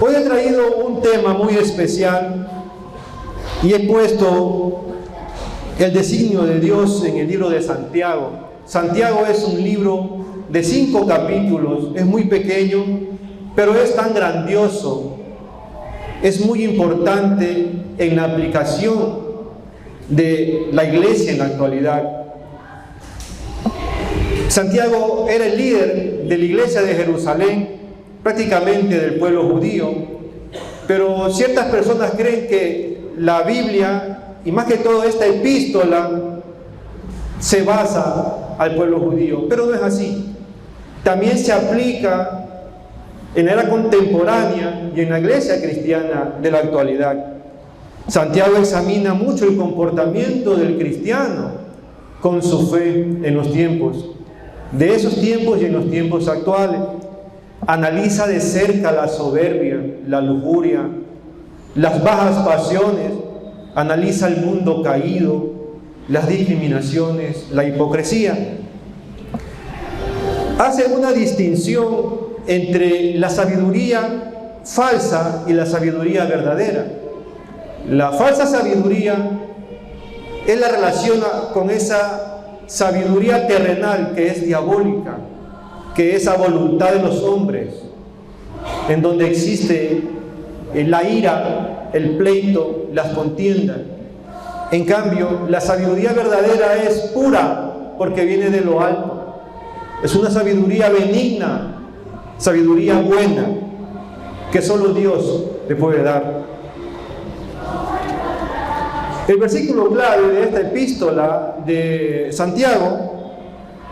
Hoy he traído un tema muy especial y he puesto el designio de Dios en el libro de Santiago. Santiago es un libro de 5 capítulos, es muy pequeño, pero es tan grandioso, es muy importante en la aplicación de la iglesia en la actualidad. Santiago era el líder de la iglesia de Jerusalén, prácticamente del pueblo judío, pero ciertas personas creen que la Biblia, y más que todo esta epístola, se basa al pueblo judío, pero no es así. También se aplica en la era contemporánea y en la iglesia cristiana de la actualidad. Santiago examina mucho el comportamiento del cristiano con su fe en los tiempos, de esos tiempos y en los tiempos actuales. Analiza de cerca la soberbia, la lujuria, las bajas pasiones, analiza el mundo caído, las discriminaciones, la hipocresía. Hace una distinción entre la sabiduría falsa y la sabiduría verdadera. La falsa sabiduría él la relaciona con esa sabiduría terrenal que es diabólica, que es a voluntad de los hombres, en donde existe la ira, el pleito, las contiendas. En cambio, la sabiduría verdadera es pura porque viene de lo alto. Es una sabiduría benigna, sabiduría buena, que solo Dios le puede dar. El versículo clave de esta epístola de Santiago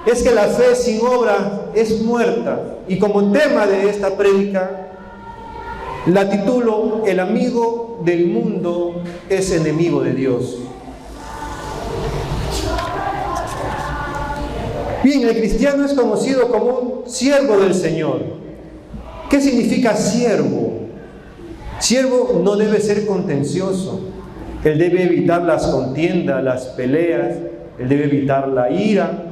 es que la fe sin obras es muerta, y como tema de esta prédica la titulo: el amigo del mundo es enemigo de Dios. Bien, el cristiano es conocido como un siervo del Señor. ¿Qué significa siervo? Siervo no debe ser contencioso. Él debe evitar las contiendas, las peleas, él debe evitar la ira,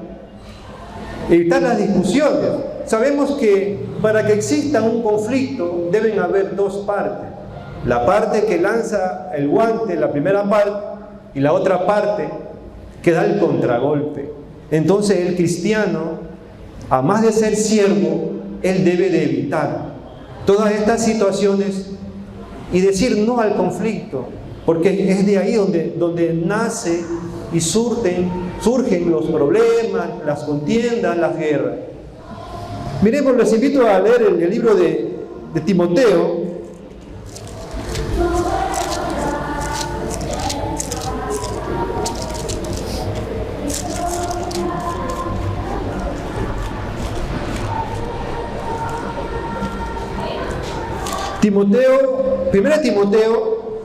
evitar las discusiones. Sabemos que para que exista un conflicto deben haber dos partes. La parte que lanza el guante, la primera parte, y la otra parte que da el contragolpe. Entonces el cristiano, a más de ser siervo, él debe de evitar todas estas situaciones y decir no al conflicto, porque es de ahí donde nace y surgen los problemas, las contiendas, las guerras. Miremos, les invito a leer el libro de Timoteo. Timoteo, 1 Timoteo,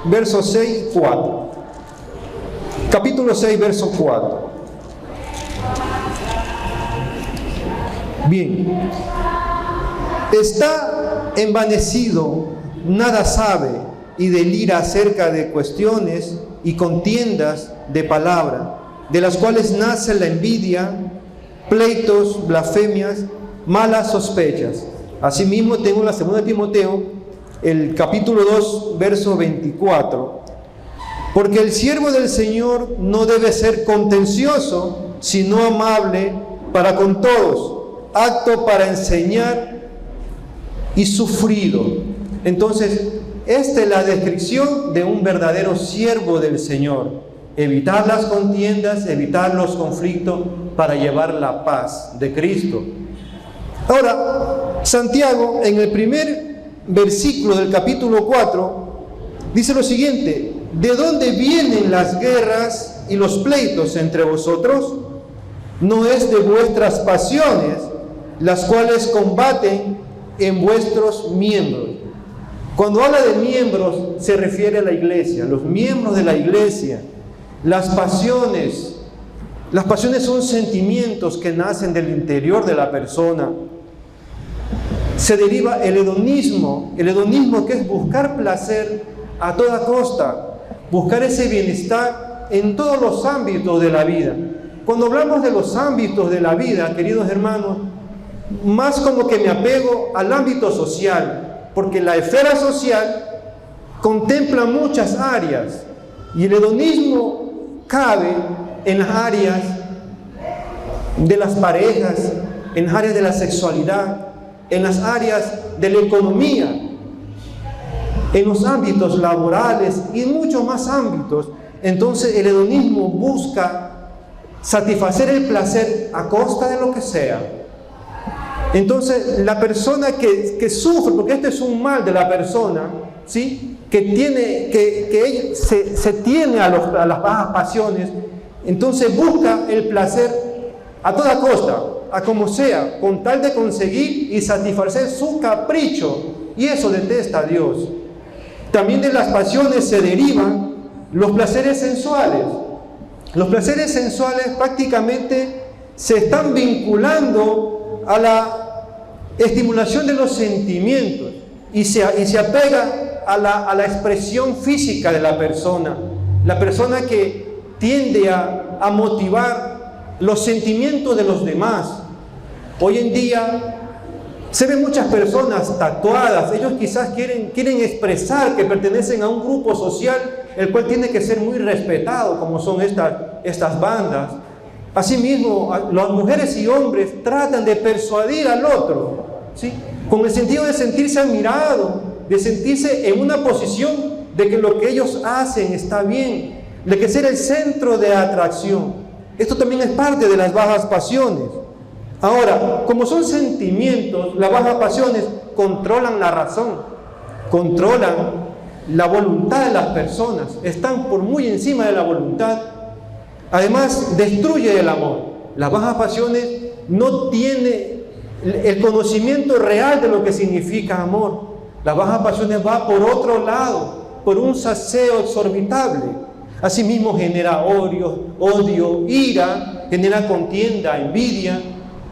verso 6, 4. Capítulo 6, verso 4. Bien. Está envanecido, nada sabe, y delira acerca de cuestiones y contiendas de palabra, de las cuales nace la envidia, pleitos, blasfemias, malas sospechas. Asimismo, tengo la 2 Timoteo, el capítulo 2, verso 24. Porque el siervo del Señor no debe ser contencioso, sino amable para con todos, apto para enseñar y sufrido. Entonces, esta es la descripción de un verdadero siervo del Señor: evitar las contiendas, evitar los conflictos para llevar la paz de Cristo. Ahora, Santiago, en el primer versículo del capítulo 4, dice lo siguiente: ¿de dónde vienen las guerras y los pleitos entre vosotros? ¿No es de vuestras pasiones, las cuales combaten en vuestros miembros? Cuando habla de miembros, se refiere a la iglesia, los miembros de la iglesia. Las pasiones son sentimientos que nacen del interior de la persona. Se deriva el hedonismo que es buscar placer a toda costa, buscar ese bienestar en todos los ámbitos de la vida. Cuando hablamos de los ámbitos de la vida, queridos hermanos, más como que me apego al ámbito social, porque la esfera social contempla muchas áreas y el hedonismo cabe en las áreas de las parejas, en las áreas de la sexualidad, en las áreas de la economía, en los ámbitos laborales y en muchos más ámbitos. Entonces el hedonismo busca satisfacer el placer a costa de lo que sea. Entonces la persona que sufre, porque este es un mal de la persona, ¿sí?, que se tiene a las bajas pasiones, entonces busca el placer a toda costa, a como sea, con tal de conseguir y satisfacer su capricho, y eso detesta a Dios. También de las pasiones se derivan los placeres sensuales. Los placeres sensuales prácticamente se están vinculando a la estimulación de los sentimientos y se apega a la expresión física de la persona que tiende a motivar los sentimientos de los demás. Hoy en día se ven muchas personas tatuadas. Ellos quizás quieren expresar que pertenecen a un grupo social, el cual tiene que ser muy respetado, como son estas bandas. Asimismo, las mujeres y hombres tratan de persuadir al otro, ¿sí?, con el sentido de sentirse admirado, de sentirse en una posición de que lo que ellos hacen está bien, de que ser el centro de atracción. Esto también es parte de las bajas pasiones. Ahora, como son sentimientos, las bajas pasiones controlan la razón, controlan la voluntad de las personas, están por muy encima de la voluntad. Además, destruye el amor. Las bajas pasiones no tienen el conocimiento real de lo que significa amor. Las bajas pasiones va por otro lado, por un saseo exorbitable. Asimismo genera odio, ira, genera contienda, envidia,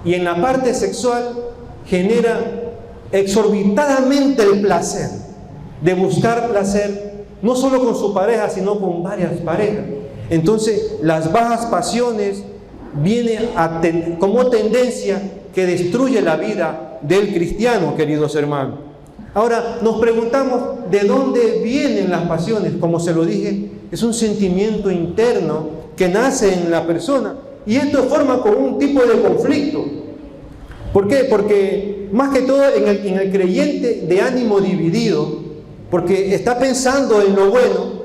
y en la parte sexual genera exorbitadamente el placer, de buscar placer no solo con su pareja, sino con varias parejas. Entonces las bajas pasiones vienen como tendencia que destruye la vida del cristiano, queridos hermanos. Ahora nos preguntamos de dónde vienen las pasiones. Como se lo dije, es un sentimiento interno que nace en la persona, y esto forma como un tipo de conflicto. ¿Por qué? Porque más que todo en el creyente de ánimo dividido, porque está pensando en lo bueno,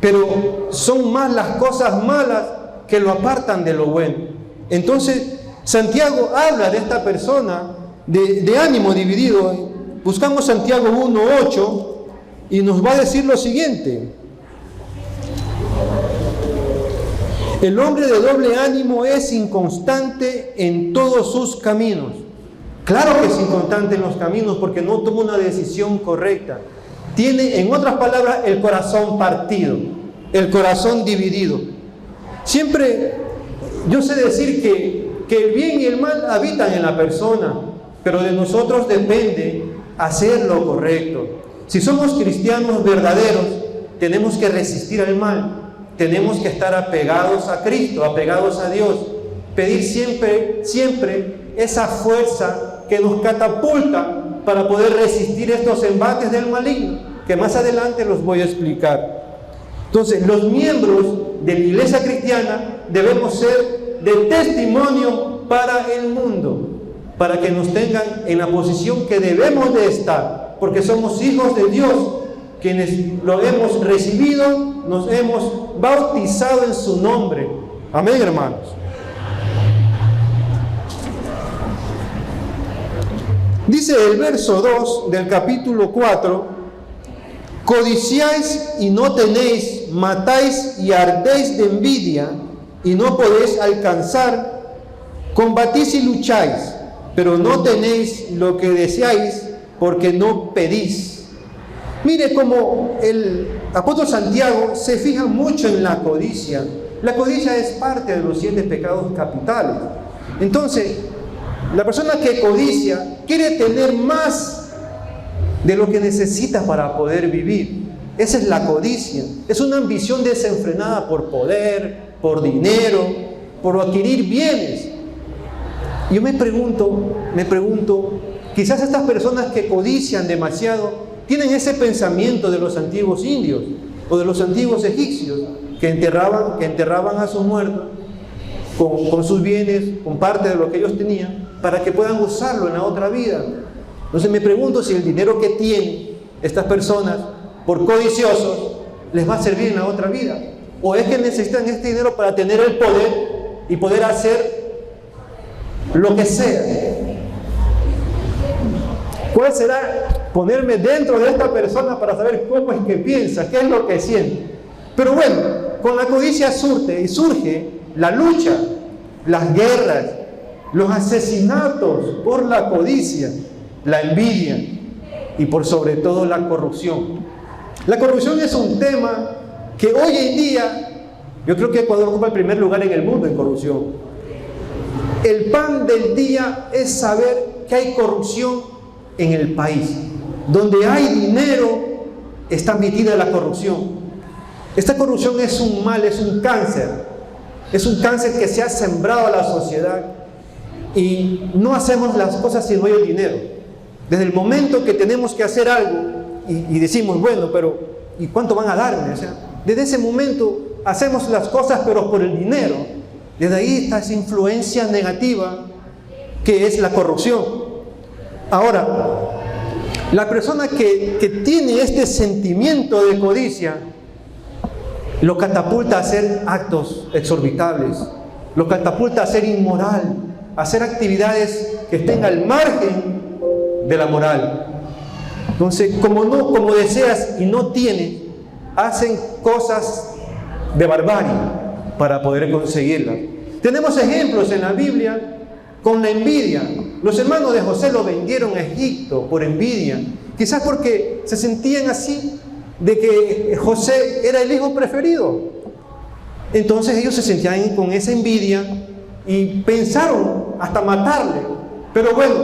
pero son más las cosas malas que lo apartan de lo bueno. Entonces Santiago habla de esta persona de ánimo dividido. Buscamos Santiago 1:8 y nos va a decir lo siguiente: el hombre de doble ánimo es inconstante en todos sus caminos. Claro que es inconstante en los caminos porque no toma una decisión correcta. Tiene, en otras palabras, el corazón partido, el corazón dividido. Siempre yo sé decir que el bien y el mal habitan en la persona, pero de nosotros depende hacer lo correcto. Si somos cristianos verdaderos, tenemos que resistir al mal. Tenemos que estar apegados a Cristo, apegados a Dios, pedir siempre esa fuerza que nos catapulta para poder resistir estos embates del maligno, que más adelante los voy a explicar. Entonces, los miembros de la iglesia cristiana debemos ser de testimonio para el mundo, para que nos tengan en la posición que debemos de estar, porque somos hijos de Dios, quienes lo hemos recibido, nos hemos bautizado en su nombre. Amén, hermanos. Dice el verso 2 del capítulo 4: codiciáis y no tenéis, matáis y ardéis de envidia y no podéis alcanzar, combatís y lucháis, pero no tenéis lo que deseáis porque no pedís. Mire cómo el apóstol Santiago se fija mucho en la codicia. La codicia es parte de los 7 pecados capitales. Entonces, la persona que codicia quiere tener más de lo que necesita para poder vivir. Esa es la codicia. Es una ambición desenfrenada por poder, por dinero, por adquirir bienes. Yo me pregunto, Quizás estas personas que codician demasiado tienen ese pensamiento de los antiguos indios o de los antiguos egipcios que enterraban a sus muertos con sus bienes, con parte de lo que ellos tenían, para que puedan usarlo en la otra vida. Entonces me pregunto si el dinero que tienen estas personas, por codiciosos, les va a servir en la otra vida. ¿O es que necesitan este dinero para tener el poder y poder hacer lo que sea? ¿Cuál será ponerme dentro de esta persona para saber cómo es que piensa, qué es lo que siente? Pero bueno, con la codicia surge la lucha, las guerras, los asesinatos por la codicia, la envidia y por sobre todo la corrupción. La corrupción es un tema que hoy en día, yo creo que Ecuador ocupa el primer lugar en el mundo en corrupción. El pan del día es saber que hay corrupción en el país. Donde hay dinero, está metida la corrupción. Esta corrupción es un mal, es un cáncer. Es un cáncer que se ha sembrado a la sociedad y no hacemos las cosas si no hay el dinero. Desde el momento que tenemos que hacer algo y decimos, bueno, pero ¿y cuánto van a darme? O sea, desde ese momento hacemos las cosas pero por el dinero. Desde ahí está esa influencia negativa que es la corrupción. Ahora, la persona que tiene este sentimiento de codicia lo catapulta a hacer actos exorbitables, lo catapulta a ser inmoral, a hacer actividades que estén al margen de la moral. Entonces, como deseas y no tienes, hacen cosas de barbarie para poder conseguirlas. Tenemos ejemplos en la Biblia con la envidia. Los hermanos de José lo vendieron a Egipto por envidia, quizás porque se sentían así, de que José era el hijo preferido. Entonces ellos se sentían con esa envidia y pensaron hasta matarle. Pero bueno,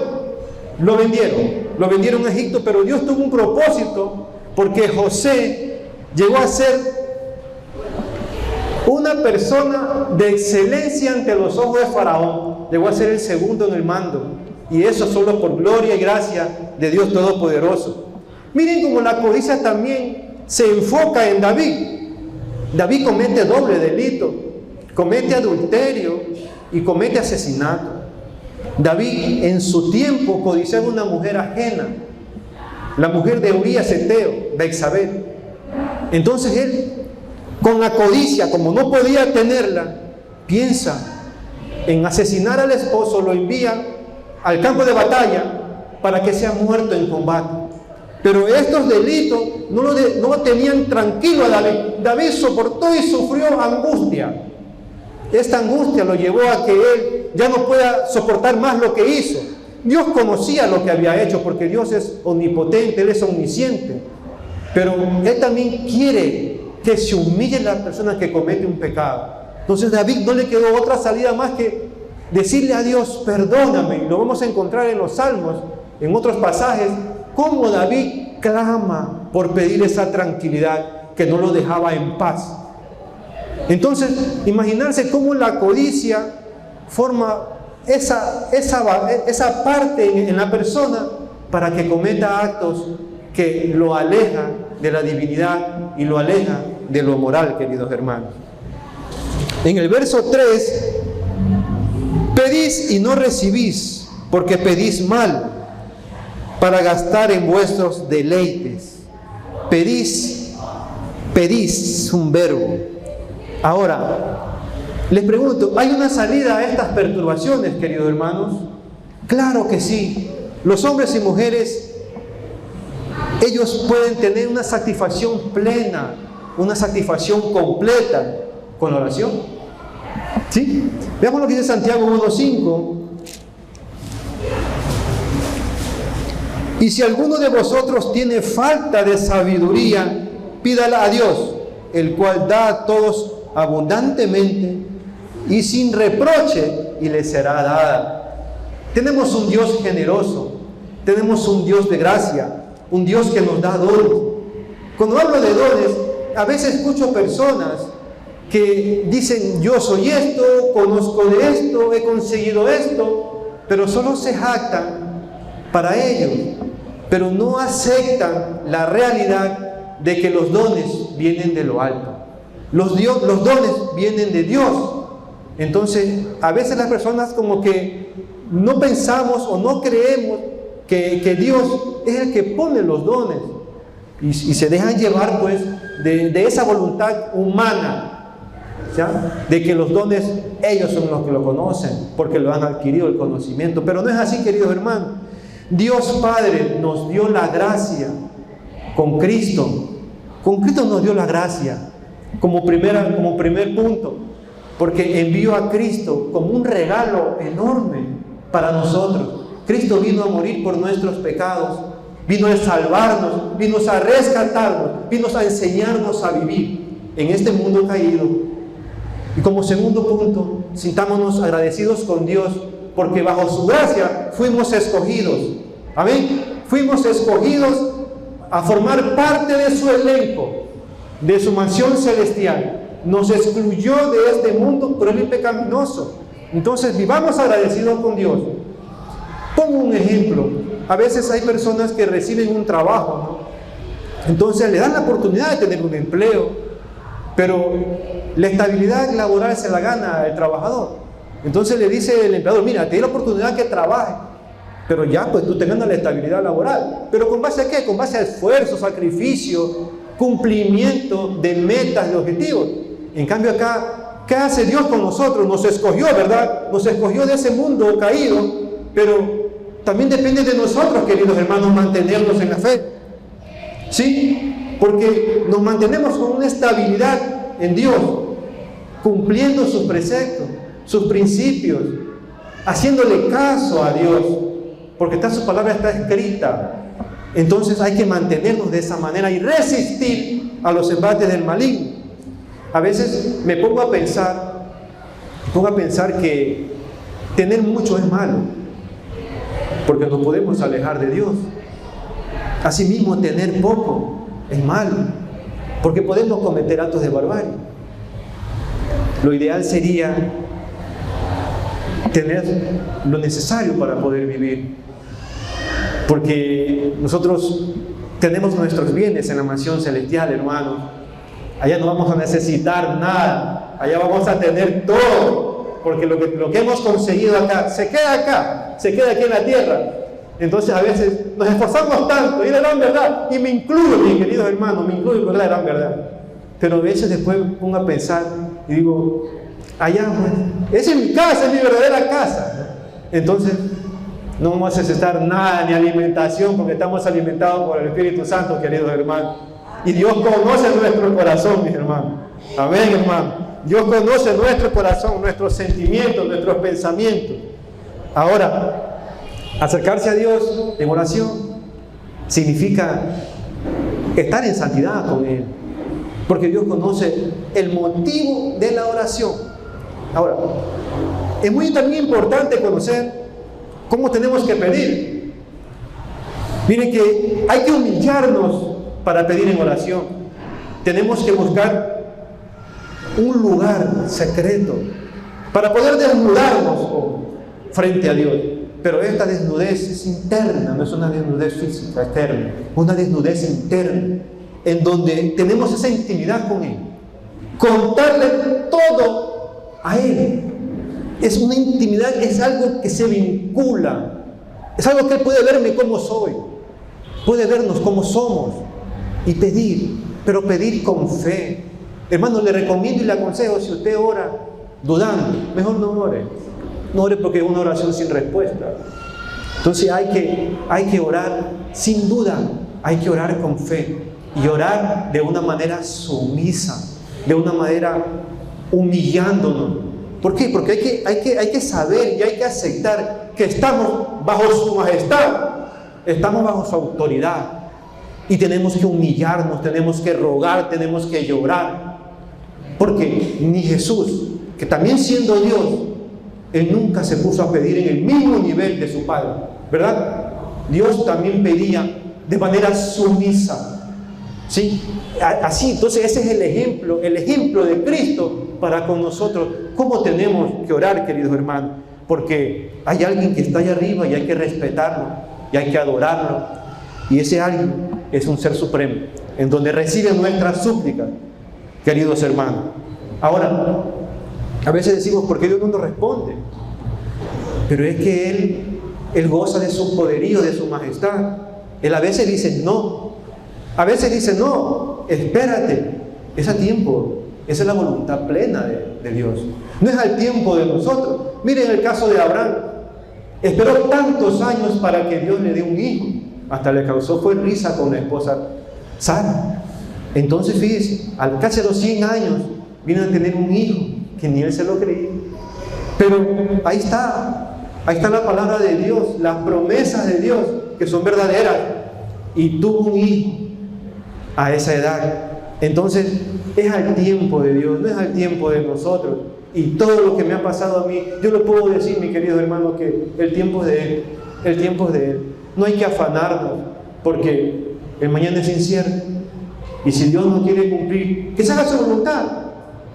lo vendieron a Egipto, pero Dios tuvo un propósito, porque José llegó a ser una persona de excelencia ante los ojos de Faraón. Llegó a ser el segundo en el mando, y eso solo por gloria y gracia de Dios Todopoderoso. Miren cómo la codicia también se enfoca en David. David comete doble delito, comete adulterio y comete asesinato. David en su tiempo codiciaba a una mujer ajena, la mujer de Urías Eteo, Betsabé. Entonces él, con la codicia, como no podía tenerla, piensa en asesinar al esposo, lo envía al campo de batalla para que sea muerto en combate. Pero estos delitos no lo tenían tranquilo a David. David soportó y sufrió angustia. Esta angustia lo llevó a que él ya no pueda soportar más lo que hizo. Dios conocía lo que había hecho, porque Dios es omnipotente, Él es omnisciente. Pero Él también quiere que se humille la persona que comete un pecado. Entonces David no le quedó otra salida más que decirle a Dios, perdóname. Y lo vamos a encontrar en los Salmos, en otros pasajes, cómo David clama por pedir esa tranquilidad que no lo dejaba en paz. Entonces, imaginarse cómo la codicia forma esa parte en la persona para que cometa actos que lo aleja de la divinidad y lo aleja de lo moral, queridos hermanos. En el verso 3, pedís y no recibís, porque pedís mal, para gastar en vuestros deleites. Pedís, es un verbo. Ahora, les pregunto, ¿hay una salida a estas perturbaciones, queridos hermanos? Claro que sí. Los hombres y mujeres, ellos pueden tener una satisfacción plena, una satisfacción completa con la oración. ¿Sí? Veamos lo que dice Santiago 1:5. Y si alguno de vosotros tiene falta de sabiduría, pídala a Dios, el cual da a todos abundantemente y sin reproche, y le será dada. Tenemos un Dios generoso, tenemos un Dios de gracia, un Dios que nos da dones. Cuando hablo de dones, a veces escucho personas que dicen, yo soy esto, conozco de esto, he conseguido esto, pero solo se jactan para ellos, pero no aceptan la realidad de que los dones vienen de lo alto. Los dones vienen de Dios. Entonces, a veces las personas como que no pensamos o no creemos que Dios es el que pone los dones y se dejan llevar pues de esa voluntad humana, ¿ya? De que los dones ellos son los que lo conocen porque lo han adquirido el conocimiento, pero no es así, queridos hermanos. Dios Padre nos dio la gracia con Cristo nos dio la gracia como primer punto, porque envió a Cristo como un regalo enorme para nosotros. Cristo vino a morir por nuestros pecados, vino a salvarnos, vino a rescatarnos, vino a enseñarnos a vivir en este mundo caído. Y como segundo punto, sintámonos agradecidos con Dios, porque bajo su gracia fuimos escogidos. Amén. Fuimos escogidos a formar parte de su elenco, de su mansión celestial. Nos excluyó de este mundo cruel y pecaminoso. Entonces vivamos agradecidos con Dios. Pongo un ejemplo. A veces hay personas que reciben un trabajo, ¿no? Entonces le dan la oportunidad de tener un empleo, pero la estabilidad laboral se la gana el trabajador. Entonces le dice el empleador: mira, te di la oportunidad que trabaje, pero ya pues tú te ganas la estabilidad laboral. ¿Pero con base a qué? Con base a esfuerzo, sacrificio, cumplimiento de metas, de objetivos. En cambio acá, ¿qué hace Dios con nosotros? Nos escogió, ¿verdad? Nos escogió de ese mundo caído, pero también depende de nosotros, queridos hermanos, mantenernos en la fe. ¿Sí? Porque nos mantenemos con una estabilidad en Dios, cumpliendo sus preceptos, sus principios, haciéndole caso a Dios, porque su palabra está escrita. Entonces hay que mantenernos de esa manera y resistir a los embates del maligno. A veces me pongo a pensar que tener mucho es malo, porque nos podemos alejar de Dios. Asimismo, tener poco es malo, porque podemos cometer actos de barbarie. Lo ideal sería tener lo necesario para poder vivir, porque nosotros tenemos nuestros bienes en la mansión celestial, hermanos. Allá no vamos a necesitar nada, allá vamos a tener todo, porque lo que hemos conseguido acá, se queda aquí en la tierra. Entonces a veces nos esforzamos tanto, y la gran verdad, y me incluyo, mis queridos hermanos, me incluyo con la gran verdad, pero a veces después me pongo a pensar y digo: allá, pues, esa es mi casa, es mi verdadera casa. Entonces no vamos a necesitar nada, ni alimentación, porque estamos alimentados por el Espíritu Santo, queridos hermanos. Y Dios conoce nuestro corazón, mis hermanos. Amén, hermano. Dios conoce nuestro corazón, nuestros sentimientos, nuestros pensamientos. Ahora, acercarse a Dios en oración significa estar en santidad con Él, porque Dios conoce el motivo de la oración. Ahora, es muy también importante conocer cómo tenemos que pedir. Miren que hay que humillarnos para pedir en oración. Tenemos que buscar un lugar secreto para poder desnudarnos frente a Dios. Pero esta desnudez es interna, no es una desnudez física, externa, una desnudez interna, en donde tenemos esa intimidad con Él, contarle todo a Él. Es una intimidad, es algo que se vincula, es algo que Él puede verme como soy, puede vernos como somos y pedir, pero pedir con fe. Hermano, le recomiendo y le aconsejo: si usted ora dudando, mejor no ore. No ore, porque es una oración sin respuesta. Entonces hay que orar sin duda, hay que orar con fe y orar de una manera sumisa, de una manera humillándonos. ¿Por qué? Porque hay que saber y hay que aceptar que estamos bajo su majestad, estamos bajo su autoridad, y tenemos que humillarnos, tenemos que rogar, tenemos que llorar, porque ni Jesús, que también siendo Dios, Él nunca se puso a pedir en el mismo nivel de su Padre, ¿verdad? Dios también pedía de manera sumisa, ¿sí? Así, entonces ese es el ejemplo de Cristo para con nosotros. ¿Cómo tenemos que orar, queridos hermanos? Porque hay alguien que está allá arriba y hay que respetarlo. y hay que adorarlo. Y ese alguien es un ser supremo, en donde recibe nuestras súplicas, queridos hermanos. Ahora, a veces decimos, ¿por qué Dios no nos responde? Pero es que Él goza de su poderío, de su majestad. Él a veces dice no. A veces dice no, espérate, es a tiempo. Esa es la voluntad plena de Dios. No es al tiempo de nosotros. Miren el caso de Abraham. Esperó tantos años para que Dios le dé un hijo. Hasta le causó fue risa con la esposa Sara. Entonces fíjense, al casi a los 100 años vino a tener un hijo que ni él se lo creía. Pero ahí está la palabra de Dios, las promesas de Dios que son verdaderas. Y tuvo un hijo a esa edad. Entonces es al tiempo de Dios, no es al tiempo de nosotros. Y todo lo que me ha pasado a mí, yo lo puedo decir, mi querido hermano, que el tiempo es de Él. El tiempo es de Él. No hay que afanarnos, porque el mañana es incierto. Y si Dios no quiere cumplir, que se haga su voluntad,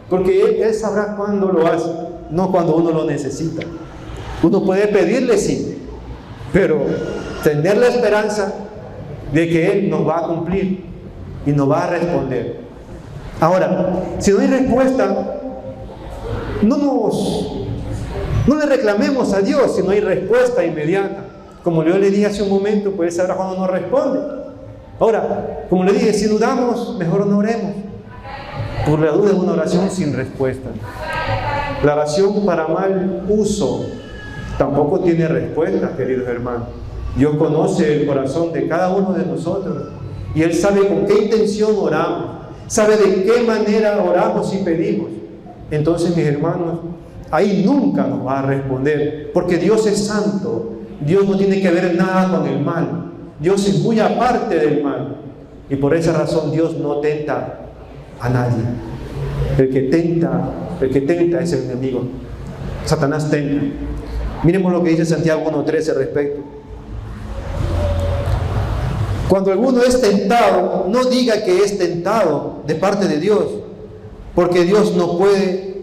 porque Él sabrá cuándo lo hace, no cuando uno lo necesita. Uno puede pedirle sí, pero tener la esperanza de que Él nos va a cumplir y nos va a responder. Ahora, si no hay respuesta, no le reclamemos a Dios si no hay respuesta inmediata. Como yo le dije hace un momento, pues Él sabrá cuando nos responde. Ahora, como le dije, si dudamos, mejor no oremos. Por la duda es una oración sin respuesta. La oración para mal uso tampoco tiene respuesta, queridos hermanos. Dios conoce el corazón de cada uno de nosotros y Él sabe con qué intención oramos, sabe de qué manera oramos y pedimos. Entonces, mis hermanos, ahí nunca nos va a responder, porque Dios es santo. Dios no tiene que ver nada con el mal. Dios es muy aparte del mal. Y por esa razón Dios no tenta a nadie. El que tenta es el enemigo. Satanás tenta. Miremos lo que dice Santiago 1:13 al respecto. Cuando alguno es tentado, no diga que es tentado de parte de Dios, porque Dios no puede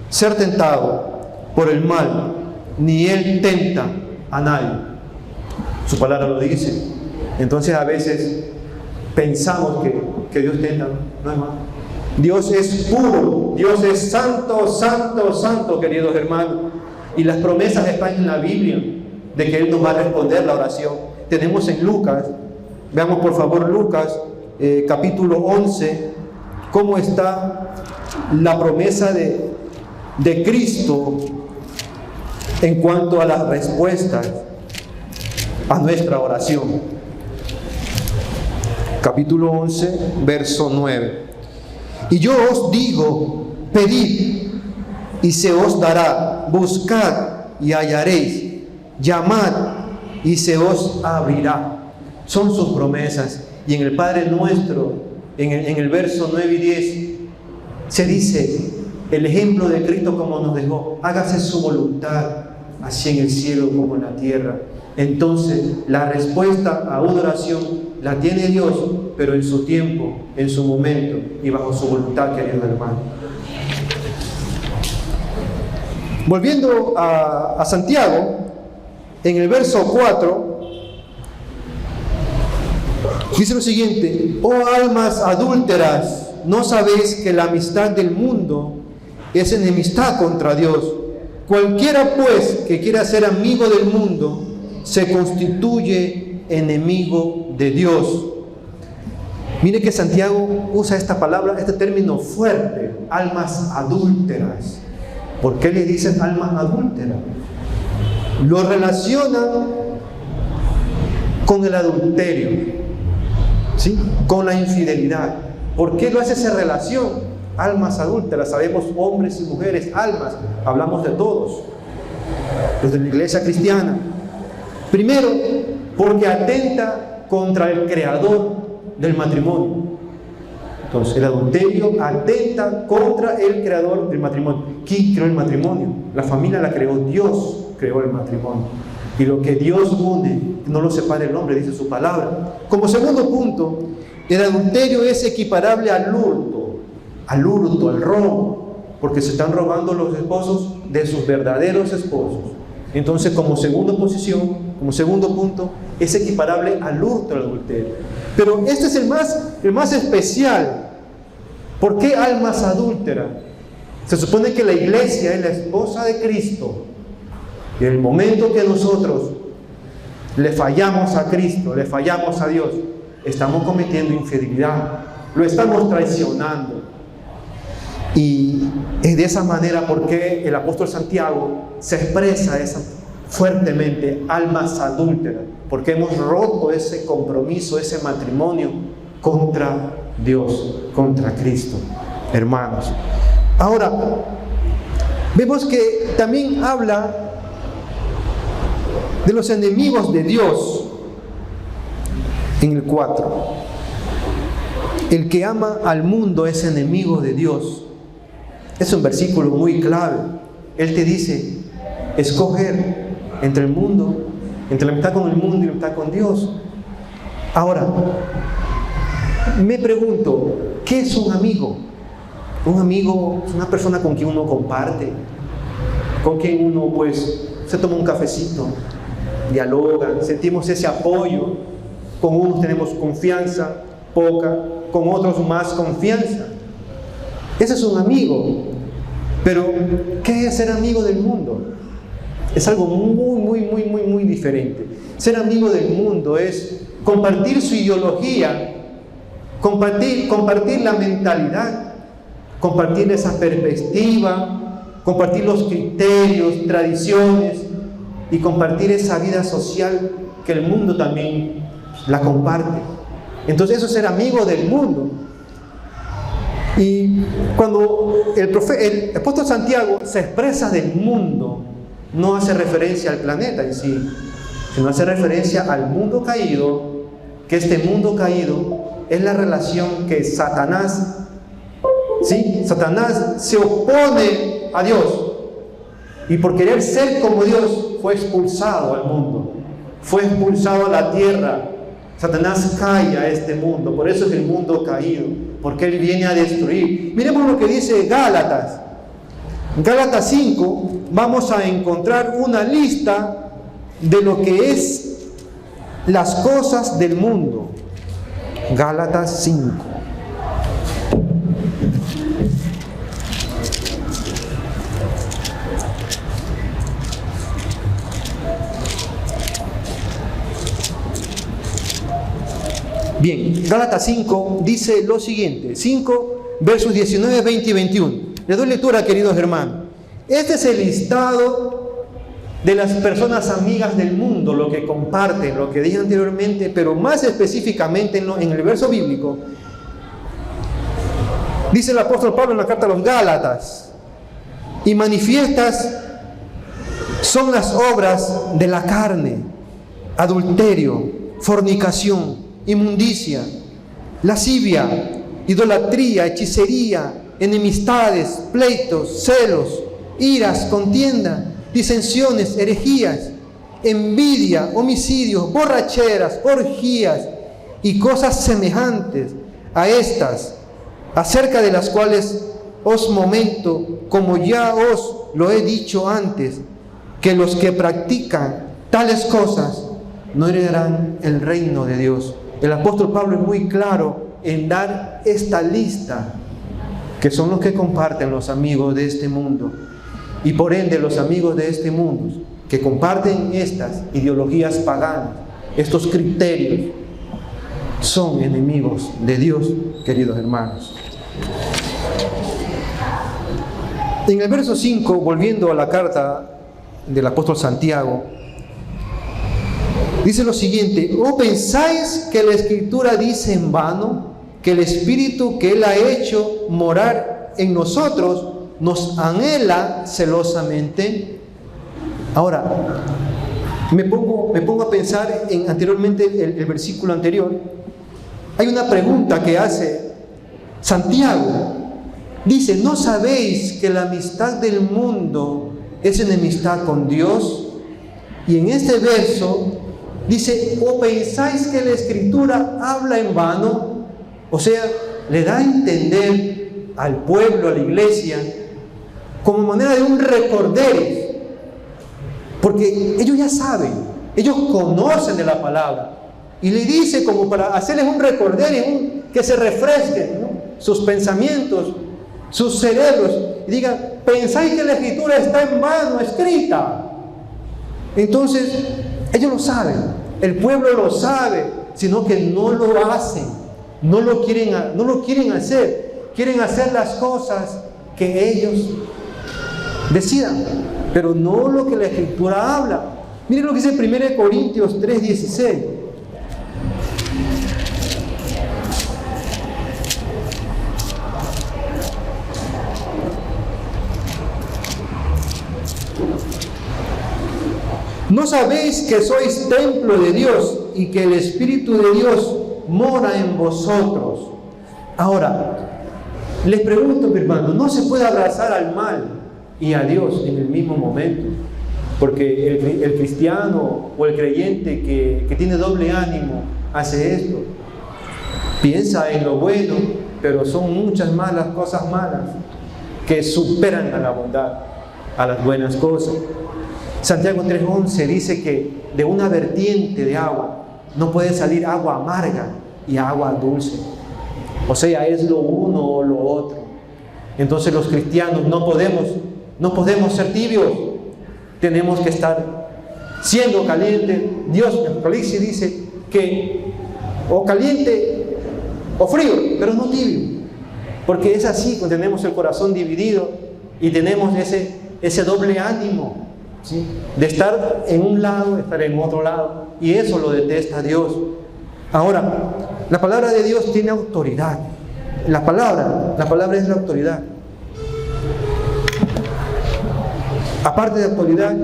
ser tentado por el mal, ni Él tenta a nadie. Su palabra lo dice. Entonces a veces pensamos que Dios tenta, no es más. Dios es puro, Dios es santo, santo, santo, queridos hermanos. Y las promesas están en la Biblia de que Él nos va a responder la oración. Tenemos en Lucas, veamos por favor Lucas capítulo 11, cómo está la promesa de Cristo en cuanto a las respuestas a nuestra oración. Capítulo 11, verso 9. Y yo os digo, pedid y se os dará, buscad y hallaréis, llamad y se os abrirá. Son sus promesas. Y en el Padre Nuestro, en el verso 9 y 10, se dice el ejemplo de Cristo como nos dejó: hágase su voluntad, así en el cielo como en la tierra. Entonces, la respuesta a una oración la tiene Dios, pero en su tiempo, en su momento y bajo su voluntad, queridos hermanos. Volviendo a Santiago, en el verso 4, dice lo siguiente: oh almas adúlteras, ¿no sabéis que la amistad del mundo es enemistad contra Dios? Cualquiera pues que quiera ser amigo del mundo se constituye enemigo de Dios. Mire que Santiago usa esta palabra, este término fuerte: almas adúlteras. ¿Por qué le dicen almas adúlteras? Lo relacionan con el adulterio, ¿sí? Con la infidelidad. ¿Por qué lo hace esa relación? Almas adúlteras, sabemos, hombres y mujeres, almas, hablamos de todos, los de la iglesia cristiana. Primero, porque atenta contra el creador del matrimonio. Entonces, el adulterio atenta contra el creador del matrimonio. ¿Quién creó el matrimonio? La familia la creó Dios, creó el matrimonio. Y lo que Dios une, no lo separa el hombre, dice su palabra. Como segundo punto, el adulterio es equiparable al hurto, al robo, porque se están robando los esposos de sus verdaderos esposos. Entonces, como segunda posición, como segundo punto, es equiparable al hurto, al adulterio. Pero este es el más especial. ¿Por qué almas adúlteras? Se supone que la iglesia es la esposa de Cristo. Y en el momento que nosotros le fallamos a Cristo, le fallamos a Dios, estamos cometiendo infidelidad, lo estamos traicionando. Y es de esa manera porque el apóstol Santiago se expresa fuertemente, almas adúlteras, porque hemos roto ese compromiso, ese matrimonio contra Dios, contra Cristo, hermanos. Ahora, vemos que también habla de los enemigos de Dios en el 4. El que ama al mundo es enemigo de Dios. Es un versículo muy clave. Él te dice, escoger entre el mundo, entre la amistad con el mundo y la amistad con Dios. Ahora, me pregunto, ¿qué es un amigo? Un amigo es una persona con quien uno comparte, con quien uno se toma un cafecito, dialoga, sentimos ese apoyo. Con unos tenemos confianza, poca, con otros más confianza. Ese es un amigo. Pero, ¿qué es ser amigo del mundo? Es algo muy diferente. Ser amigo del mundo es compartir su ideología, compartir la mentalidad, compartir esa perspectiva, compartir los criterios, tradiciones y compartir esa vida social que el mundo también la comparte. Entonces eso es ser amigo del mundo. Y cuando el apóstol Santiago se expresa del mundo, no hace referencia al planeta en sí, sino hace referencia al mundo caído, que este mundo caído es la relación que Satanás se opone a Dios, y por querer ser como Dios fue expulsado al mundo, fue expulsado a la tierra. Satanás cae a este mundo, por eso es el mundo caído, porque él viene a destruir. Miremos lo que dice Gálatas. En Gálatas 5 vamos a encontrar una lista de lo que es las cosas del mundo. Gálatas 5. Bien, Gálatas 5 dice lo siguiente, 5 versos 19, 20 y 21. Les doy lectura, queridos hermanos. Este es el listado de las personas amigas del mundo, lo que comparten, lo que dije anteriormente, pero más específicamente en el verso bíblico. Dice el apóstol Pablo en la carta a los Gálatas, y manifiestas son las obras de la carne, adulterio, fornicación, inmundicia, lascivia, idolatría, hechicería, enemistades, pleitos, celos, iras, contienda, disensiones, herejías, envidia, homicidios, borracheras, orgías y cosas semejantes a estas, acerca de las cuales os momento, como ya os lo he dicho antes, que los que practican tales cosas no heredarán el reino de Dios. El apóstol Pablo es muy claro en dar esta lista, que son los que comparten los amigos de este mundo, y por ende los amigos de este mundo que comparten estas ideologías paganas, estos criterios, son enemigos de Dios, queridos hermanos. En el verso 5, volviendo a la carta del apóstol Santiago, dice lo siguiente: ¿o pensáis que la Escritura dice en vano que el Espíritu que Él ha hecho morar en nosotros nos anhela celosamente? Ahora, me pongo a pensar en anteriormente el versículo anterior. Hay una pregunta que hace Santiago. Dice: ¿no sabéis que la amistad del mundo es enemistad con Dios? Y en este verso dice: ¿o pensáis que la Escritura habla en vano? O sea, le da a entender al pueblo, a la iglesia, como manera de un recorderis, porque ellos ya saben, ellos conocen de la palabra. Y le dice como para hacerles un recorderio, que se refresquen, ¿no?, sus pensamientos, sus cerebros, y digan, pensáis que la Escritura está en mano, escrita. Entonces, ellos lo saben, el pueblo lo sabe, sino que no lo hacen, no lo quieren hacer, quieren hacer las cosas que ellos decidan, pero no lo que la Escritura habla. Miren lo que dice 1 Corintios 3:16. ¿No sabéis que sois templo de Dios y que el Espíritu de Dios mora en vosotros? Ahora, les pregunto, mi hermano, ¿no se puede abrazar al mal y a Dios en el mismo momento? Porque el cristiano o el creyente que tiene doble ánimo hace esto. Piensa en lo bueno, pero son muchas malas cosas malas que superan a la bondad, a las buenas cosas. Santiago 3:11 dice que de una vertiente de agua no puede salir agua amarga y agua dulce. O sea, es lo uno o lo otro. Entonces los cristianos no podemos ser tibios. Tenemos que estar siendo calientes. Dios en Apocalipsis dice que o caliente o frío, pero no tibio. Porque es así cuando tenemos el corazón dividido y tenemos ese doble ánimo, ¿sí?, de estar en un lado, de estar en otro lado, y eso lo detesta Dios. Ahora, la palabra de Dios tiene autoridad. La palabra es la autoridad. Aparte de autoridad,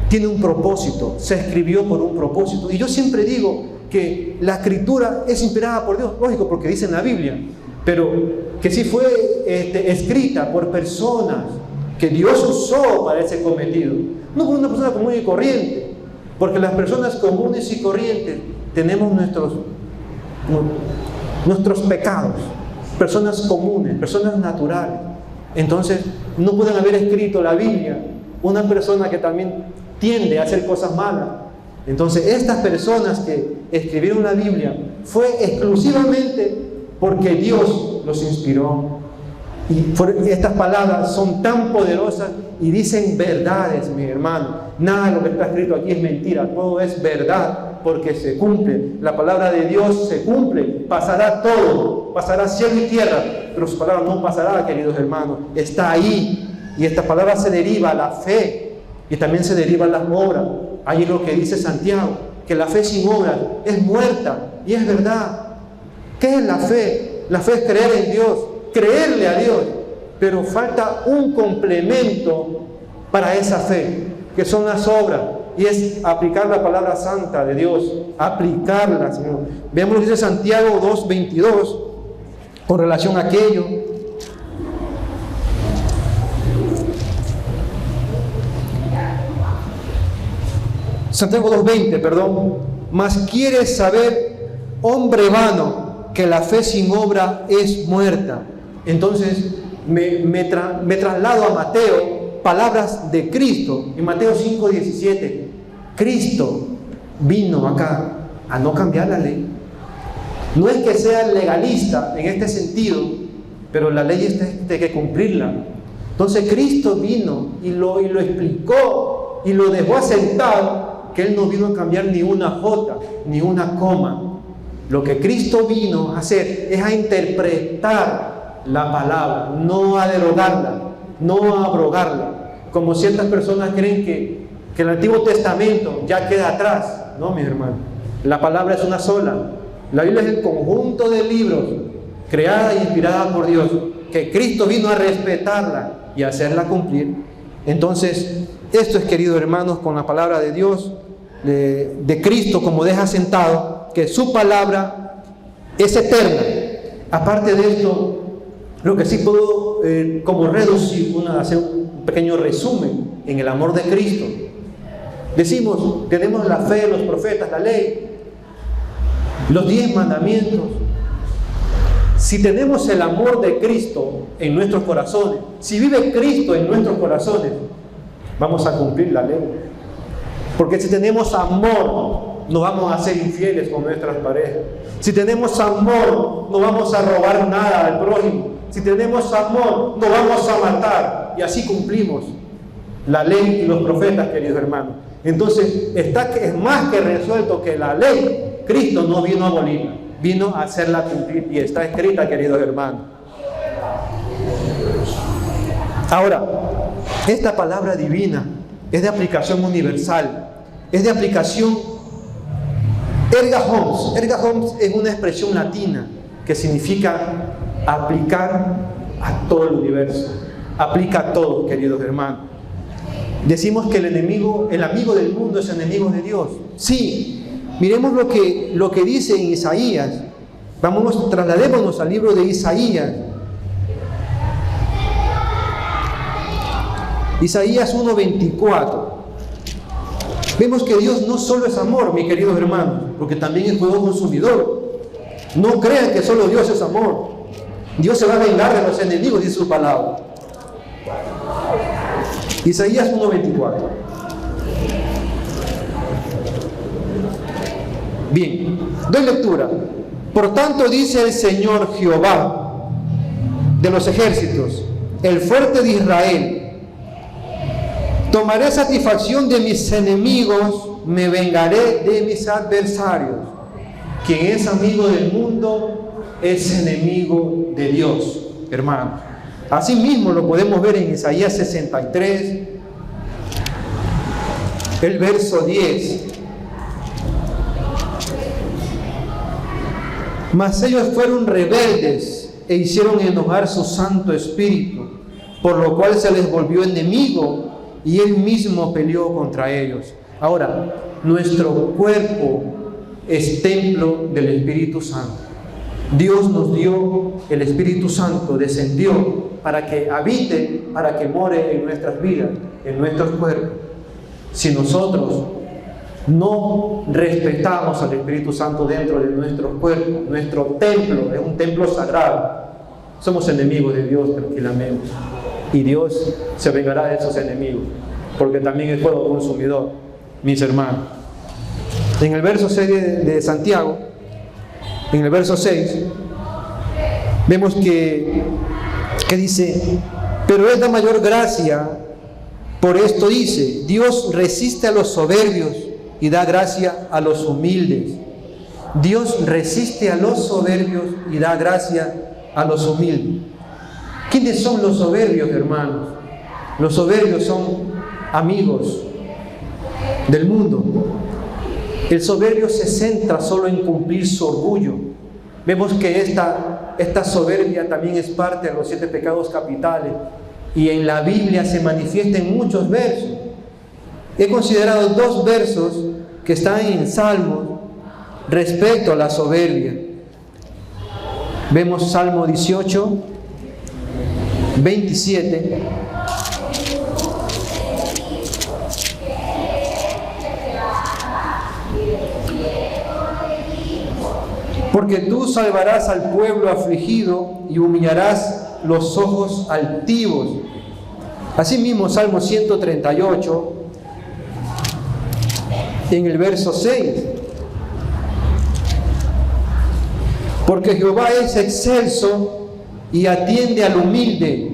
tiene un propósito, se escribió por un propósito. Y yo siempre digo que la Escritura es inspirada por Dios, lógico, porque dice en la Biblia, pero que sí fue escrita por personas que Dios usó para ese cometido. No por una persona común y corriente, porque las personas comunes y corrientes tenemos nuestros pecados, personas comunes, personas naturales. Entonces, no pueden haber escrito la Biblia una persona que también tiende a hacer cosas malas. Entonces, estas personas que escribieron la Biblia fue exclusivamente porque Dios los inspiró. Y estas palabras son tan poderosas y dicen verdades, mi hermano. Nada de lo que está escrito aquí es mentira, todo es verdad, porque se cumple. La palabra de Dios se cumple. Pasará todo, pasará cielo y tierra, pero su palabra no pasará, queridos hermanos. Está ahí. Y esta palabra se deriva a la fe y también se deriva a las obras. Ahí es lo que dice Santiago, que la fe sin obras es muerta, y es verdad. ¿Qué es la fe? La fe es creer en Dios, creerle a Dios, pero falta un complemento para esa fe, que son las obras, y es aplicar la palabra santa de Dios, aplicarla, Señor. Veamos lo que dice Santiago 2:22 con relación a aquello. Santiago 2:20, perdón. Mas quieres saber, hombre vano, que la fe sin obra es muerta. Entonces me traslado a Mateo, palabras de Cristo, en Mateo 5:17. Cristo vino acá a no cambiar la ley. No es que sea legalista en este sentido, pero la ley es de que cumplirla. Entonces Cristo vino y lo explicó y lo dejó asentado, que Él no vino a cambiar ni una jota, ni una coma. Lo que Cristo vino a hacer es a interpretar la palabra, no a derogarla, no a abrogarla. Como ciertas personas creen que el Antiguo Testamento ya queda atrás. No, mis hermanos, la palabra es una sola. La Biblia es el conjunto de libros creada e inspirada por Dios, que Cristo vino a respetarla y a hacerla cumplir. Entonces, esto es, queridos hermanos, con la palabra de Dios, de Cristo, como deja sentado, que su palabra es eterna. Aparte de esto, lo que sí puedo como reducir, hacer un pequeño resumen en el amor de Cristo. Decimos, tenemos la fe, los profetas, la ley, los 10 mandamientos. Si tenemos el amor de Cristo en nuestros corazones, si vive Cristo en nuestros corazones, vamos a cumplir la ley. Porque si tenemos amor, no vamos a ser infieles con nuestras parejas. Si tenemos amor, no vamos a robar nada al prójimo. Si tenemos amor, no vamos a matar. Y así cumplimos la ley y los profetas, queridos hermanos. Entonces, es más que resuelto que la ley, Cristo no vino a abolirla, vino a hacerla cumplir. Y está escrita, queridos hermanos. Ahora, esta palabra divina es de aplicación universal, es de aplicación erga omnes. Erga omnes es una expresión latina que significa aplicar a todo el universo, aplica a todo, queridos hermanos. Decimos que el amigo del mundo es enemigo de Dios. Sí, miremos lo que dice en Isaías. Trasladémonos al libro de Isaías. Isaías 1:24. Vemos que Dios no solo es amor, mis queridos hermanos, porque también es fuego consumidor. No crean que solo Dios es amor. Dios se va a vengar de los enemigos, dice su palabra. Isaías 1:24. Bien, doy lectura. Por tanto dice el Señor Jehová de los ejércitos, el fuerte de Israel: tomaré satisfacción de mis enemigos, me vengaré de mis adversarios. Quien es amigo del mundo es enemigo de Dios, hermanos. Asimismo lo podemos ver en Isaías 63, el verso 10. Mas ellos fueron rebeldes e hicieron enojar su Santo Espíritu, por lo cual se les volvió enemigo y Él mismo peleó contra ellos. Ahora, nuestro cuerpo es templo del Espíritu Santo. Dios nos dio el Espíritu Santo, descendió para que habite, para que more en nuestras vidas, en nuestros cuerpos. Si nosotros no respetamos al Espíritu Santo dentro de nuestro cuerpo, nuestro templo es un templo sagrado, somos enemigos de Dios tranquilamente. Y Dios se vengará de esos enemigos, porque también es fuego consumidor, mis hermanos. En el verso 6 de Santiago, en el verso 6, vemos que dice: pero es de mayor gracia, por esto dice, Dios resiste a los soberbios y da gracia a los humildes. Dios resiste a los soberbios y da gracia a los humildes. ¿Quiénes son los soberbios, hermanos? Los soberbios son amigos del mundo. El soberbio se centra solo en cumplir su orgullo. Vemos que esta soberbia también es parte de los 7 pecados capitales y en la Biblia se manifiesta en muchos versos. He considerado 2 versos que están en Salmos respecto a la soberbia. Vemos Salmo 18, 27. Porque tú salvarás al pueblo afligido y humillarás los ojos altivos. Asimismo, Salmo 138, en el verso 6. Porque Jehová es excelso y atiende al humilde,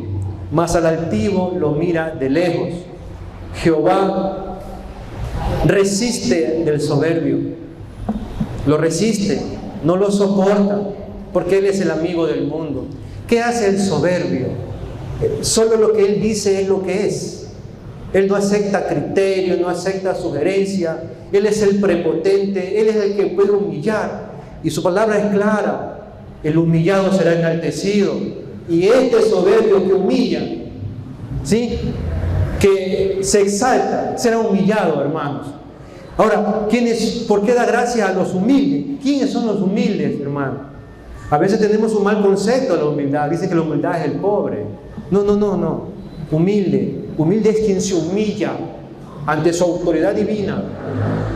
mas al altivo lo mira de lejos. Jehová resiste del soberbio, lo resiste, no lo soporta, porque Él es el amigo del mundo. ¿Qué hace el soberbio? Solo lo que Él dice es lo que es. Él no acepta criterios, no acepta sugerencia. Él es el prepotente, Él es el que puede humillar. Y su palabra es clara: el humillado será enaltecido. Y este soberbio que humilla, ¿sí?, que se exalta, será humillado, hermanos. Ahora, ¿por qué da gracia a los humildes? ¿Quiénes son los humildes, hermanos? A veces tenemos un mal concepto de la humildad. Dicen que la humildad es el pobre. No. Humilde es quien se humilla ante su autoridad divina.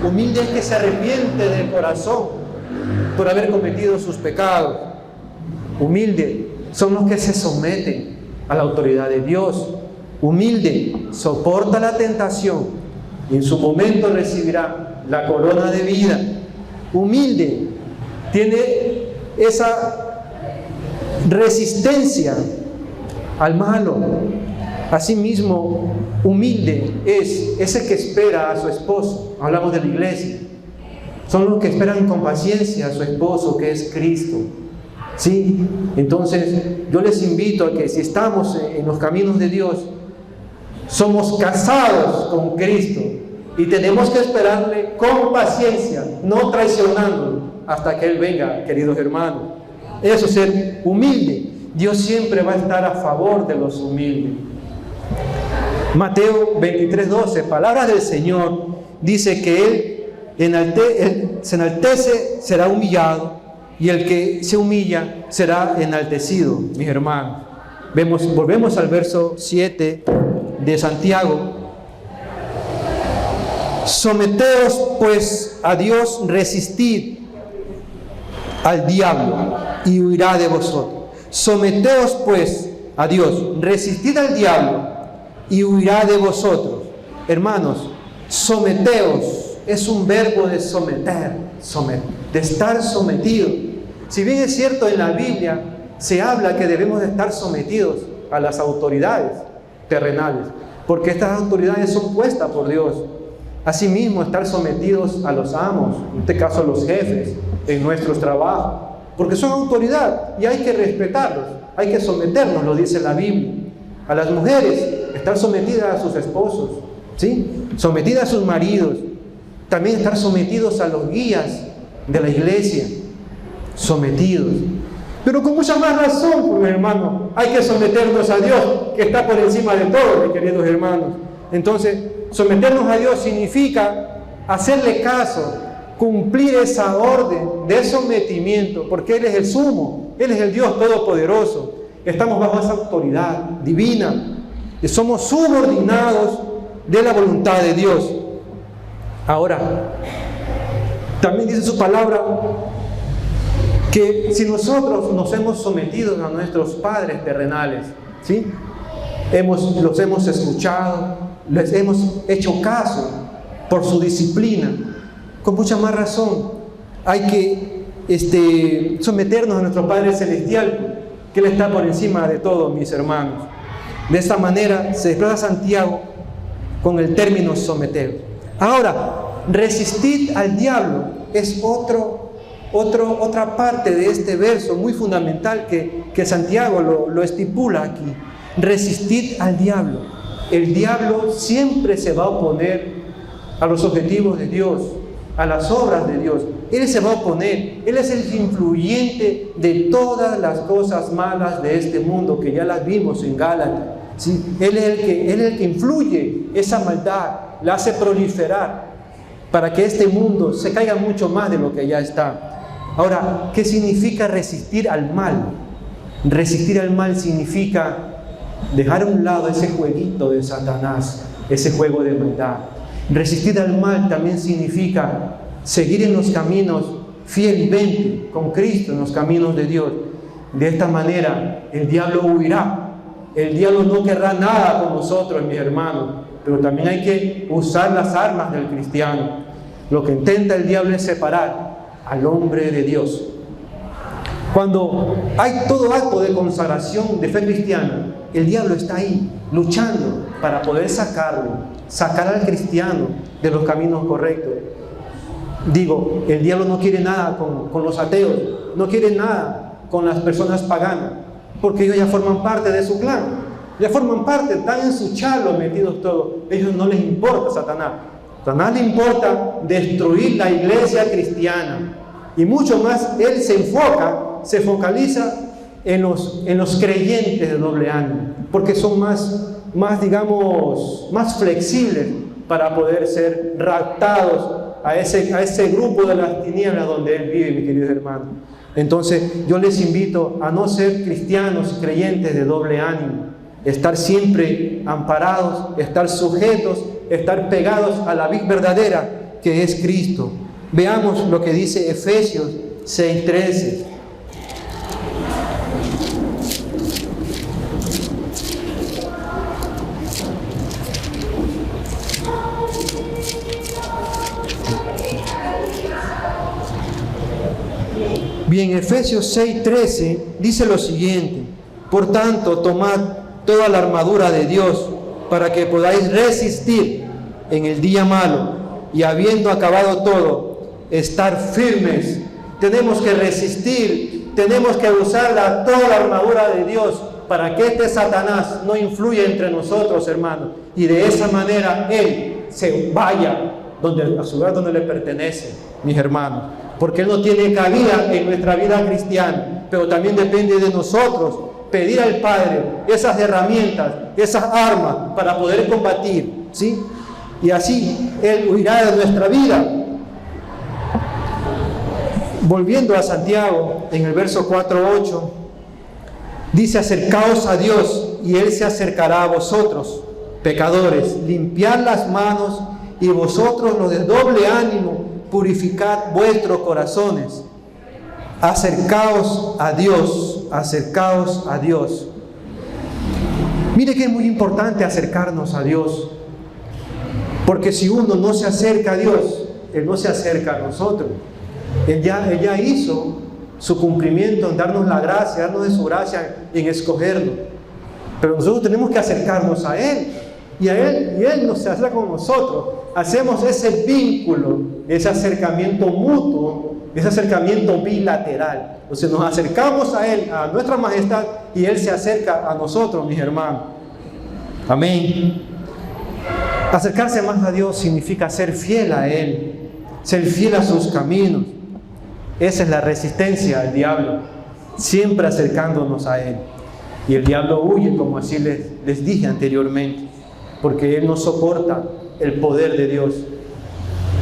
Humilde es que se arrepiente del corazón por haber cometido sus pecados. Humilde son los que se someten a la autoridad de Dios. Humilde soporta la tentación y en su momento recibirá la corona de vida. Humilde, tiene esa resistencia al malo. Asimismo, humilde es ese que espera a su esposo. Hablamos de la iglesia. Son los que esperan con paciencia a su esposo, que es Cristo. ¿Sí? Entonces, yo les invito a que si estamos en los caminos de Dios, somos casados con Cristo y tenemos que esperarle con paciencia, no traicionándolo hasta que Él venga, queridos hermanos. Eso es ser humilde. Dios siempre va a estar a favor de los humildes. Mateo 23:12, palabras del Señor, dice que Él se enaltece, será humillado, y el que se humilla será enaltecido, mis hermanos. Volvemos al verso 7 de Santiago. Someteos pues a Dios, resistid al diablo y huirá de vosotros. Someteos pues a Dios, resistid al diablo y huirá de vosotros. Hermanos, someteos es un verbo de someter, de estar sometido. Si bien es cierto, en la Biblia se habla que debemos de estar sometidos a las autoridades terrenales, porque estas autoridades son puestas por Dios. Asimismo, estar sometidos a los amos, en este caso a los jefes, en nuestros trabajos, porque son autoridad y hay que respetarlos, hay que someternos, lo dice la Biblia. A las mujeres, estar sometidas a sus esposos, ¿sí? Sometidas a sus maridos. También estar sometidos a los guías de la iglesia, sometidos. Pero con mucha más razón, pues, hermano, hay que someternos a Dios, que está por encima de todo, mis queridos hermanos. Entonces, someternos a Dios significa hacerle caso, cumplir esa orden de sometimiento, porque Él es el sumo, Él es el Dios todopoderoso. Estamos bajo esa autoridad divina y somos subordinados de la voluntad de Dios. Ahora, también dice su palabra que si nosotros nos hemos sometido a nuestros padres terrenales, ¿sí? Los hemos escuchado, les hemos hecho caso por su disciplina, con mucha más razón hay que someternos a nuestro Padre Celestial, que Él está por encima de todo, mis hermanos. De esta manera se expresa Santiago con el término someter. Ahora, resistid al diablo es otra parte de este verso muy fundamental que Santiago lo estipula aquí. Resistid al diablo. El diablo siempre se va a oponer a los objetivos de Dios, a las obras de Dios. Él se va a oponer. Él es el influyente de todas las cosas malas de este mundo, que ya las vimos en Gálatas, ¿sí? Él es el que influye esa maldad, la hace proliferar para que este mundo se caiga mucho más de lo que ya está. Ahora, ¿qué significa resistir al mal? Resistir al mal significa dejar a un lado ese jueguito de Satanás, ese juego de maldad. Resistir al mal también significa seguir en los caminos fielmente con Cristo, en los caminos de Dios. De esta manera el diablo huirá. El diablo no querrá nada con nosotros, mis hermanos, pero también hay que usar las armas del cristiano. Lo que intenta el diablo es separar al hombre de Dios. Cuando hay todo acto de consagración de fe cristiana, el diablo está ahí, luchando para poder sacar al cristiano de los caminos correctos. Digo, el diablo no quiere nada con los ateos, no quiere nada con las personas paganas, porque ellos ya forman parte de su clan, ya forman parte, están en su chalo metidos todos. A ellos no les importa Satanás. Satanás le importa destruir la iglesia cristiana, y mucho más él se focaliza en los creyentes de doble ánimo, porque son más flexibles para poder ser raptados a ese grupo de las tinieblas donde Él vive, mis queridos hermanos. Entonces, yo les invito a no ser cristianos, creyentes de doble ánimo, estar siempre amparados, estar sujetos, estar pegados a la vid verdadera, que es Cristo. Veamos lo que dice Efesios 6:13. Bien, Efesios 6:13 dice lo siguiente: por tanto, tomad toda la armadura de Dios para que podáis resistir en el día malo, y habiendo acabado todo, estar firmes. Tenemos que resistir, tenemos que usar toda la armadura de Dios para que este Satanás no influya entre nosotros, hermanos, y de esa manera él se vaya a su lugar donde le pertenece, mis hermanos, porque él no tiene cabida en nuestra vida cristiana. Pero también depende de nosotros pedir al Padre esas herramientas, esas armas para poder combatir, ¿sí? Y así él huirá de nuestra vida. Volviendo a Santiago, en el verso 4:8, dice: acercaos a Dios y Él se acercará a vosotros, pecadores. Limpiad las manos, y vosotros los de doble ánimo, purificad vuestros corazones. Acercaos a Dios, acercaos a Dios. Mire que es muy importante acercarnos a Dios, porque si uno no se acerca a Dios, Él no se acerca a nosotros. Él ya hizo su cumplimiento en darnos la gracia, darnos de su gracia, en escogerlo. Pero nosotros tenemos que acercarnos a Él, y Él nos se acerca con nosotros. Hacemos ese vínculo, ese acercamiento mutuo, ese acercamiento bilateral. O sea, nos acercamos a Él, a nuestra majestad, y Él se acerca a nosotros, mis hermanos. Amén. Acercarse más a Dios significa ser fiel a Él, ser fiel a sus caminos. Esa es la resistencia al diablo, siempre acercándonos a Él. Y el diablo huye, como así les dije anteriormente, porque Él no soporta el poder de Dios.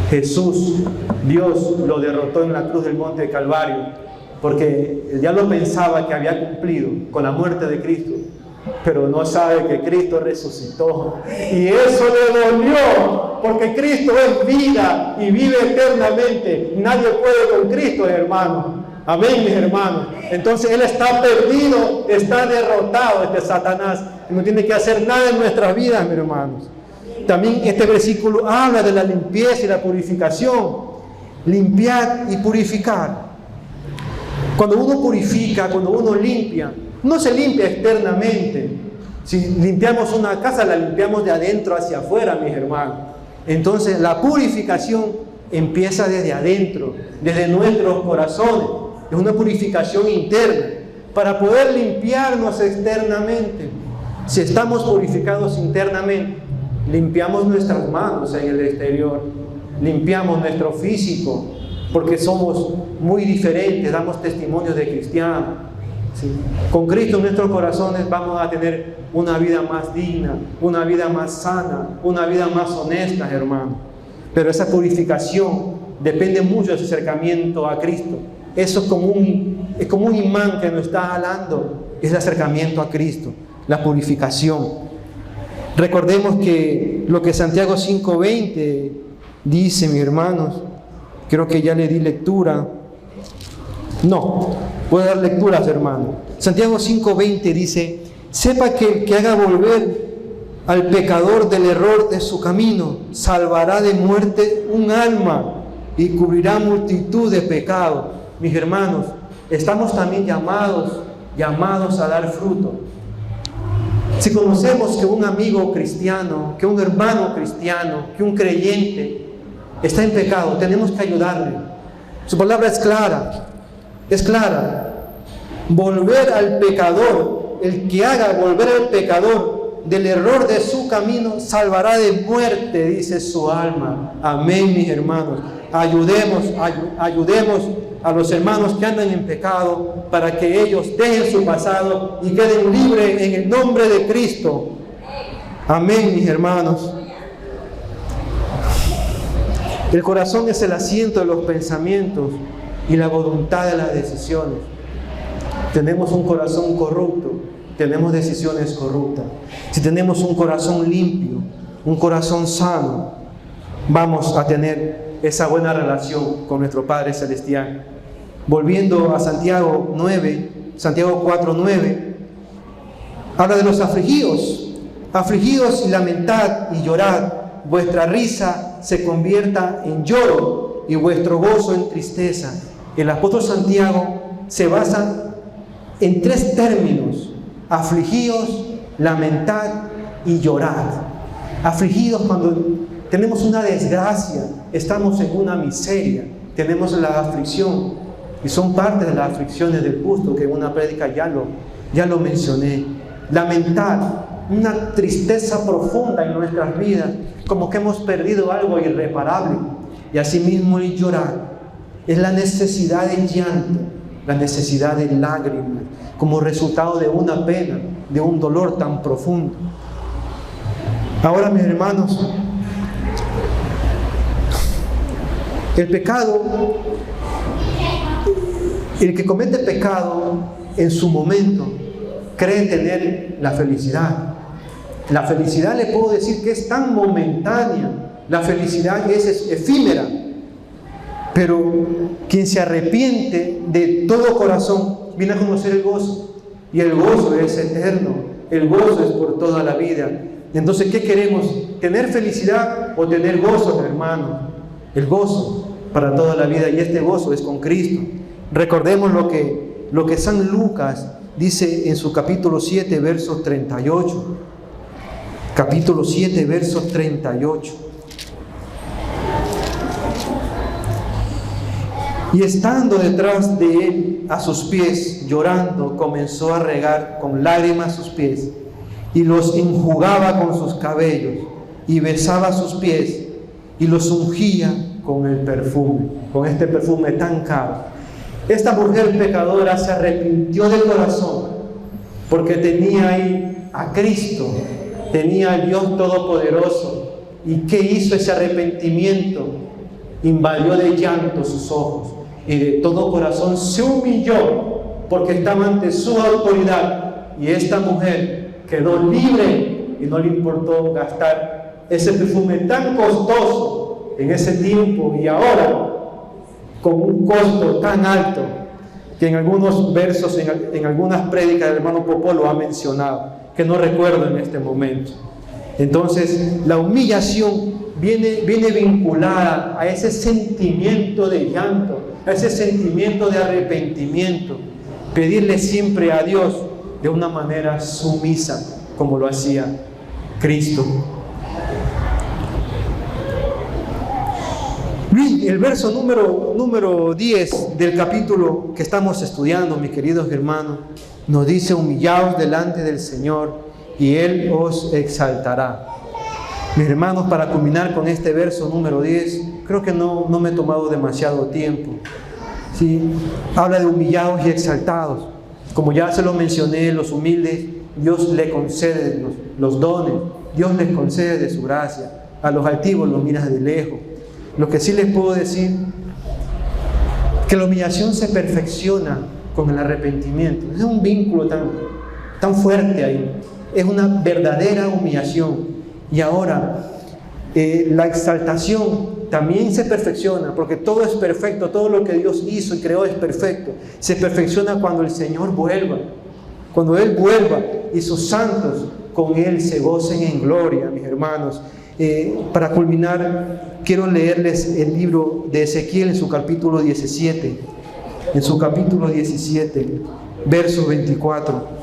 Jesús, Dios lo derrotó en la cruz del monte de Calvario, porque el diablo pensaba que había cumplido con la muerte de Cristo, pero no sabe que Cristo resucitó, y eso le dolió, porque Cristo es vida y vive eternamente. Nadie puede con Cristo, hermano. Amén, mis hermanos. Entonces Él está perdido, está derrotado, Satanás, y no tiene que hacer nada en nuestras vidas, mis hermanos. También este versículo habla de la limpieza y la purificación. Limpiar y purificar. Cuando uno purifica, cuando uno limpia, no se limpia externamente. Si limpiamos una casa, la limpiamos de adentro hacia afuera, mis hermanos. Entonces la purificación empieza desde adentro, desde nuestros corazones. Es una purificación interna para poder limpiarnos externamente. Si estamos purificados internamente, limpiamos nuestras manos en el exterior, limpiamos nuestro físico, porque somos muy diferentes, damos testimonio de cristianos. ¿Sí? Con Cristo en nuestros corazones vamos a tener una vida más digna, una vida más sana, una vida más honesta, hermano. Pero esa purificación depende mucho de ese acercamiento a Cristo. Eso es como un imán que nos está jalando, es el acercamiento a Cristo, la purificación. Recordemos que lo que Santiago 5:20 dice, mis hermanos, creo que ya le di lectura. No, puedo dar lecturas, hermano. Santiago 5:20 dice: sepa que el que haga volver al pecador del error de su camino, salvará de muerte un alma y cubrirá multitud de pecados. Mis hermanos, estamos también llamados a dar fruto. Si conocemos que un amigo cristiano, que un hermano cristiano, que un creyente está en pecado, tenemos que ayudarle. Su palabra es clara. Es clara. Volver al pecador, el que haga volver al pecador del error de su camino, salvará de muerte, dice su alma. Amén, mis hermanos. Ayudemos a los hermanos que andan en pecado para que ellos dejen su pasado y queden libres en el nombre de Cristo. Amén, mis hermanos. El corazón es el asiento de los pensamientos y la voluntad de las decisiones. Tenemos un corazón corrupto, tenemos decisiones corruptas. Si tenemos un corazón limpio, un corazón sano, vamos a tener esa buena relación con nuestro Padre Celestial. Volviendo a Santiago 4:9, habla de los afligidos. Afligidos y lamentad y llorad, vuestra risa se convierta en lloro y vuestro gozo en tristeza. El apóstol Santiago se basa en 3 términos: afligíos, lamentad y llorad. Afligidos cuando tenemos una desgracia, estamos en una miseria, tenemos la aflicción, y son parte de las aflicciones del justo, que en una prédica ya lo mencioné. Lamentar, una tristeza profunda en nuestras vidas, como que hemos perdido algo irreparable. Y asimismo el llorar es la necesidad de llanto, la necesidad de lágrimas, como resultado de una pena, de un dolor tan profundo. Ahora, mis hermanos, el pecado, el que comete pecado en su momento cree tener la felicidad. La felicidad, le puedo decir que es tan momentánea, la felicidad es efímera, pero quien se arrepiente de todo corazón viene a conocer el gozo, y el gozo es eterno, el gozo es por toda la vida. Entonces, ¿qué queremos? ¿Tener felicidad o tener gozo, hermano? El gozo para toda la vida, y este gozo es con Cristo. Recordemos lo que San Lucas dice en su capítulo 7, verso 38. Capítulo 7, verso 38. Y estando detrás de él a sus pies, llorando, comenzó a regar con lágrimas sus pies, y los enjugaba con sus cabellos, y besaba sus pies, y los ungía con el perfume, con este perfume tan caro. Esta mujer pecadora se arrepintió de corazón, porque tenía ahí a Cristo, tenía al Dios Todopoderoso. ¿Y qué hizo ese arrepentimiento? Invadió de llanto sus ojos, y de todo corazón se humilló, porque estaba ante su autoridad. Y esta mujer quedó libre, y no le importó gastar ese perfume tan costoso en ese tiempo, y ahora con un costo tan alto, que en algunos versos, en algunas prédicas del hermano Popó lo ha mencionado, que no recuerdo en este momento. Entonces, la humillación viene vinculada a ese sentimiento de llanto, a ese sentimiento de arrepentimiento. Pedirle siempre a Dios de una manera sumisa, como lo hacía Cristo. El verso número 10 del capítulo que estamos estudiando, mis queridos hermanos, nos dice: humillaos delante del Señor y Él os exaltará. Mis hermanos, para culminar con este verso número 10, creo que no me he tomado demasiado tiempo. ¿Sí? Habla de humillados y exaltados. Como ya se lo mencioné, los humildes, Dios les concede los dones, Dios les concede de su gracia. A los altivos los miras de lejos. Lo que sí les puedo decir, que la humillación se perfecciona con el arrepentimiento. Es un vínculo tan fuerte ahí. Es una verdadera humillación. Y ahora, la exaltación también se perfecciona, porque todo es perfecto, todo lo que Dios hizo y creó es perfecto. Se perfecciona cuando el Señor vuelva, cuando Él vuelva y sus santos con Él se gocen en gloria, mis hermanos. Para culminar, quiero leerles el libro de Ezequiel en su capítulo 17. En su capítulo 17, verso 24.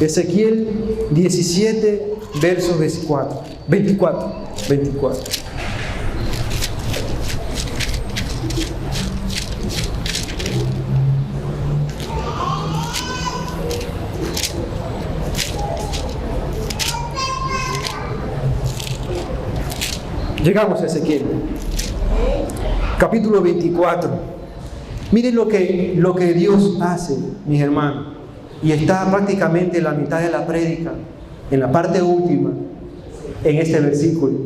Ezequiel 17, verso 24. Llegamos a Ezequiel, capítulo 24. Miren lo que Dios hace, mis hermanos. Y está prácticamente en la mitad de la prédica, en la parte última, en este versículo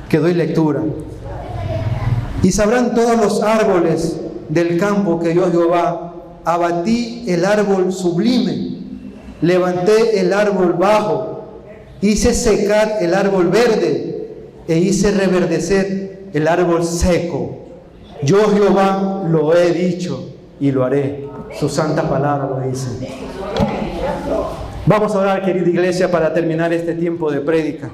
que doy lectura. Y sabrán todos los árboles del campo que yo, Jehová, abatí el árbol sublime, levanté el árbol bajo, hice secar el árbol verde, e hice reverdecer el árbol seco. Yo, Jehová, lo he dicho y lo haré. Su santa palabra lo dice. Vamos a orar, querida iglesia, para terminar este tiempo de prédica.